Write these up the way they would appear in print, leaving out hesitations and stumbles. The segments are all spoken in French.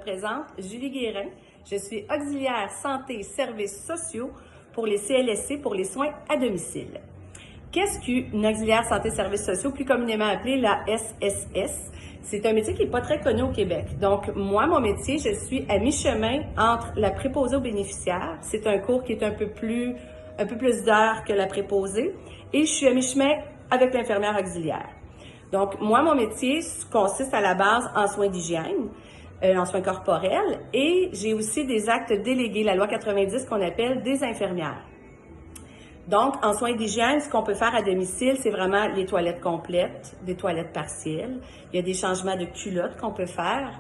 présente Julie Guérin. Je suis auxiliaire santé et services sociaux pour les CLSC pour les soins à domicile. Qu'est-ce qu'une auxiliaire santé et services sociaux, plus communément appelée la SSS? C'est un métier qui n'est pas très connu au Québec. Donc, moi, mon métier, je suis à mi-chemin entre la préposée aux bénéficiaires. C'est un cours qui est un peu plus d'heures que la préposée. Et je suis à mi-chemin avec l'infirmière auxiliaire. Donc, moi, mon métier consiste à la base en soins d'hygiène, en soins corporels, et j'ai aussi des actes délégués, la loi 90 qu'on appelle des infirmières. Donc, en soins d'hygiène, ce qu'on peut faire à domicile, c'est vraiment les toilettes complètes, des toilettes partielles. Il y a des changements de culottes qu'on peut faire.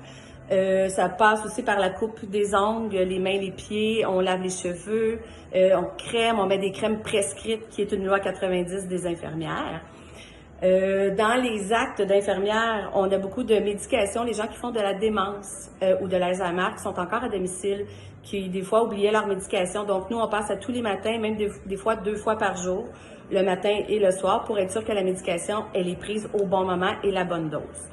Ça passe aussi par la coupe des ongles, les mains, les pieds, on lave les cheveux, on met des crèmes prescrites, qui est une loi 90 des infirmières. Dans les actes d'infirmière, on a beaucoup de médications. Les gens qui font de la démence ou de l'Alzheimer, qui sont encore à domicile, qui des fois oubliaient leur médication. Donc nous, on passe à tous les matins, même des fois 2 fois par jour, le matin et le soir, pour être sûr que la médication, elle est prise au bon moment et la bonne dose.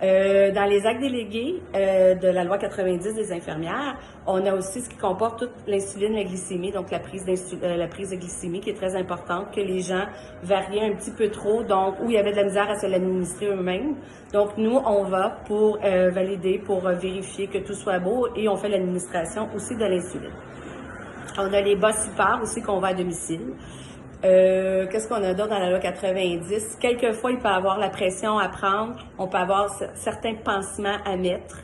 Dans les actes délégués de la loi 90 des infirmières, on a aussi ce qui comporte toute l'insuline, la glycémie, donc la prise de glycémie qui est très importante, que les gens variaient un petit peu trop, donc où il y avait de la misère à se l'administrer eux-mêmes. Donc nous, on va pour valider, pour vérifier que tout soit beau et on fait l'administration aussi de l'insuline. On a les bossipars aussi qu'on va à domicile. Qu'est-ce qu'on a d'autre dans la loi 90? Quelquefois, il peut y avoir la pression à prendre. On peut avoir certains pansements à mettre,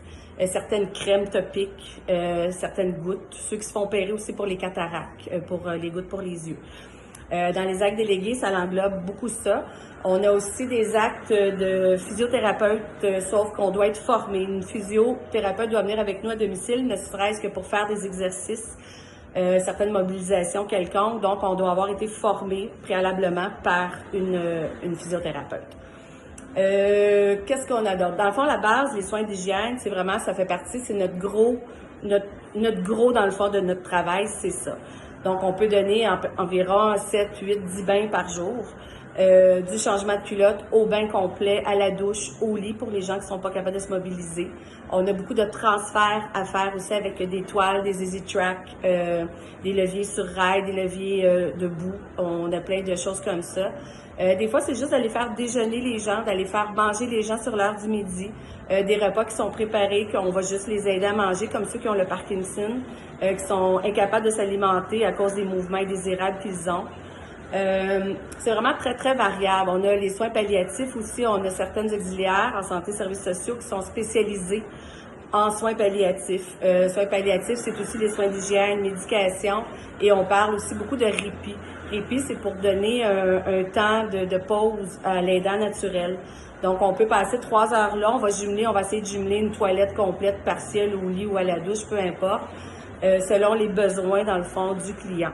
certaines crèmes topiques, certaines gouttes. Ceux qui se font opérer aussi pour les cataractes, pour les gouttes pour les yeux. Dans les actes délégués, ça englobe beaucoup ça. On a aussi des actes de physiothérapeute, sauf qu'on doit être formé. Une physiothérapeute doit venir avec nous à domicile, ne serait-ce que pour faire des exercices, certaines mobilisations quelconques. Donc, on doit avoir été formé préalablement par une physiothérapeute. Qu'est-ce qu'on a d'autre? Dans le fond, la base, les soins d'hygiène, c'est vraiment, ça fait partie, c'est notre gros dans le fond de notre travail, c'est ça. Donc, on peut donner environ 7, 8, 10 bains par jour. Du changement de culotte au bain complet, à la douche, au lit pour les gens qui ne sont pas capables de se mobiliser. On a beaucoup de transferts à faire aussi avec des toiles, des easy track, des leviers sur rail, des leviers debout. On a plein de choses comme ça. Des fois, c'est juste d'aller faire déjeuner les gens, d'aller faire manger les gens sur l'heure du midi. Des repas qui sont préparés, qu'on va juste les aider à manger, comme ceux qui ont le Parkinson, qui sont incapables de s'alimenter à cause des mouvements indésirables qu'ils ont. C'est vraiment très, très variable. On a les soins palliatifs aussi. On a certaines auxiliaires en santé et services sociaux qui sont spécialisées en soins palliatifs. Soins palliatifs, c'est aussi les soins d'hygiène, médication, et on parle aussi beaucoup de répit. Répit, c'est pour donner un temps de pause à l'aidant naturel. Donc, on peut passer 3 heures là, on va essayer de jumeler une toilette complète, partielle au lit ou à la douche, peu importe, selon les besoins, dans le fond, du client.